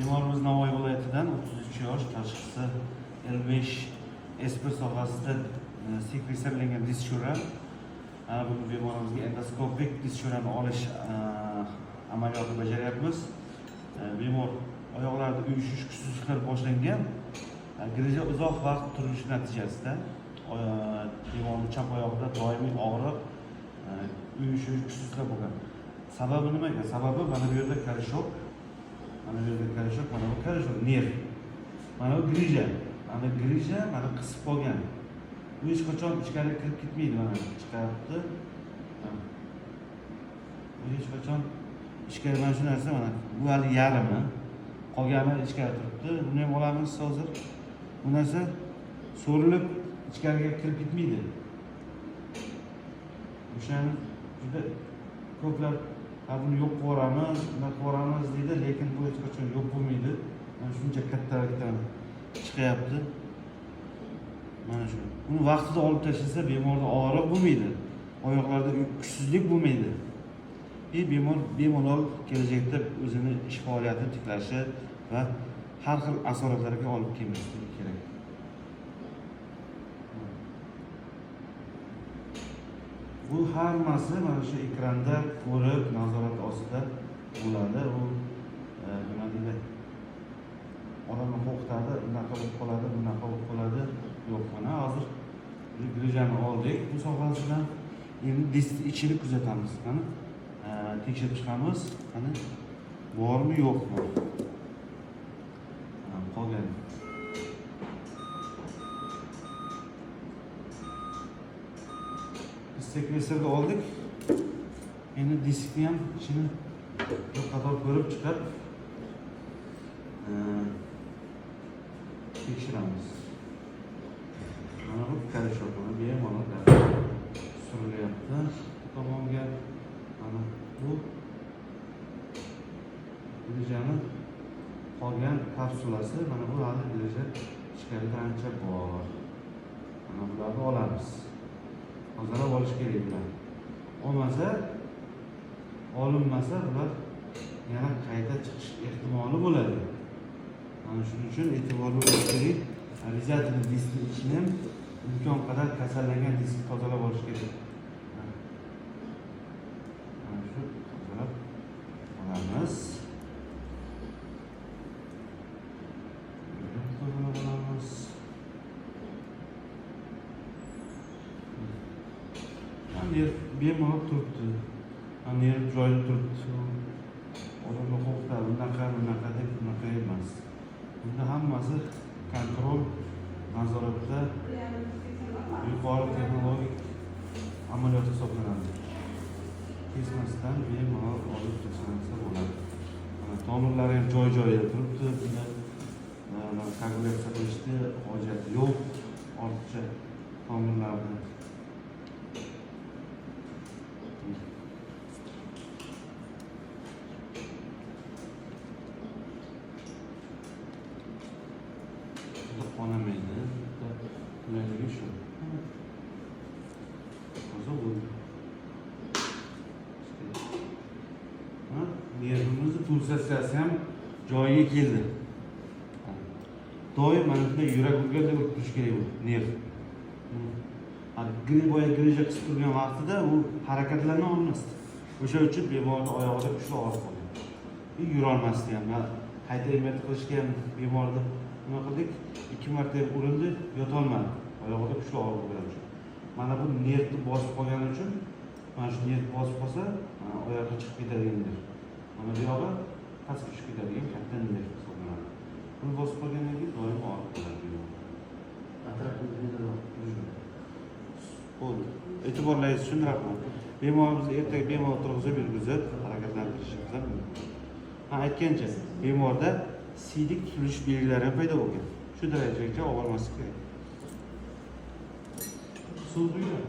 Bemorimiz Navoiy viloyatidan 33 yosh, tashxisi L5 S1 sohasida sekvestrlangan dischura. Bugun bemorimizga endoskopik dischurani olish amaliyoti bajaryapmiz. Bemor oyoqlarida uyushish kuchsizliklar boshlangan. Grija uzoq vaqt turilishi natijasida bemorning chap oyog'ida doimiy og'riq, uyushish kuchsizliklar bo'lgan. Sababi nimaga? Sababi mana bu yerda karishok. Mana bu yerda karishok, mana bu karishok, nerv. Mana bu grija. Mana grija mana qisib qolgan. Bu hech qachon ichkariga kirib ketmaydi, mana chiqaribdi. Bu hech qachon ichkariga mana shu narsa mana bu hali yarmi. Qolgani ichkariga turibdi. Buni ham olamiz hozir. Bu narsa so'rilib ichkariga kirib ketmaydi. O'shani juda ko'plar buni yo'q qilamiz, nima qilamiz deydi, lekin bu hech qachon yo'q bo'lmaydi. Mana shuncha kattalikdan chiqyapti. Mana shu. Buni vaqtida olib tashlasa bemorda og'riq bo'lmaydi. Oyoqlarda kuchsizlik bo'lmaydi. Bemor bemalol kelajakda o'zini ish faoliyatini tiklashi va har xil asoratlarga olib kelmasligi kerak. Bu hammasi mana shu ekranda ko'rib, nazorat ostida bo'ladi. U nima deydi? Odamni qo'rqitadi, bunaqa bo'lib qoladi, bunaqa bo'lib qoladi. Yo'q, mana hozir grijani oldik. Bu sohasidan endi diskni ichini kuzatamiz. Qani tekshirib chiqamiz. Qani bormi, yo'qmi? Qolgan. Sekvestrga oldik. Endi diskni ham ichini bir qator ko'rib chiqib tekshiramiz. Mana bu karishok buni bemalol surilyapti. Tomonga mana bu grijani qolgan kapsulasi, mana bu hali grija ichkarida ancha bor. Mana bularni olamiz. Hozirlab olish kerak bular. Olmasa, olinmasa bular yana qayta chiqish ehtimoli bo'ladi. Mana shuning uchun e'tiborli bo'lish kerak. Obязательно diskni ichini ham imkon qadar kasallangan diskni tozalab olish kerak. Mana shu tozalab olamiz. Tozalab olamiz. Nerv bemalol turibdi. Nerv joyida turibdi. Odamni qo'rqitadi, bunaqa deb bunaqa emas. Bunda hammasi kontrol, nazoratda yuqori texnologik amaliyot hisoblanadi. Kesmasdan bemalol olib tashlansa bo'ladi. Tomirlari ham joy-joyida turibdi. Bunda koagulyatsiya qilishni hojati yo'q. Ortiqcha tomirlarni qonamaydi. Qulaylik shu. Hozir bu. Nervimizni pulsatsiyasi ham joyiga keldi. Doim mana shunday yurak urganda urib turish kerak bu nerv. Grija qisib turgan vaqtida u harakatlana olmasdi. O'sha uchun bemorning oyog'ida kuchli og'riq bo'lgan. Yura olmasdi ham. Qayta amaliyot qilishga ham bemorni nima qildik? 2 marta urildi, yota olmadi. Oyog'ida kuchli og'riq bo'lgan uchun. Mana bu nervni bosib qolgani uchun, mana shu nerv bosib qolsa, oyoqqa chiqib ketadigan nerv. Mana bu yog'i pastga tushib ketadigan katta nerv hisoblanadi. Buni bosib qolgandan keyin doim og'riq bo'ladi. Bo'ldi. E'tiborlaringiz uchun rahmat. Bemorimizni ertaga bemalol turg'izib yurgizib, harakatlantirishimiz mumkin. Aytgancha, bemorda siydik tutilish belgilari ham paydo bo'lgan. Shu darajagacha olib bormaslik kerak. Suv quyiladi.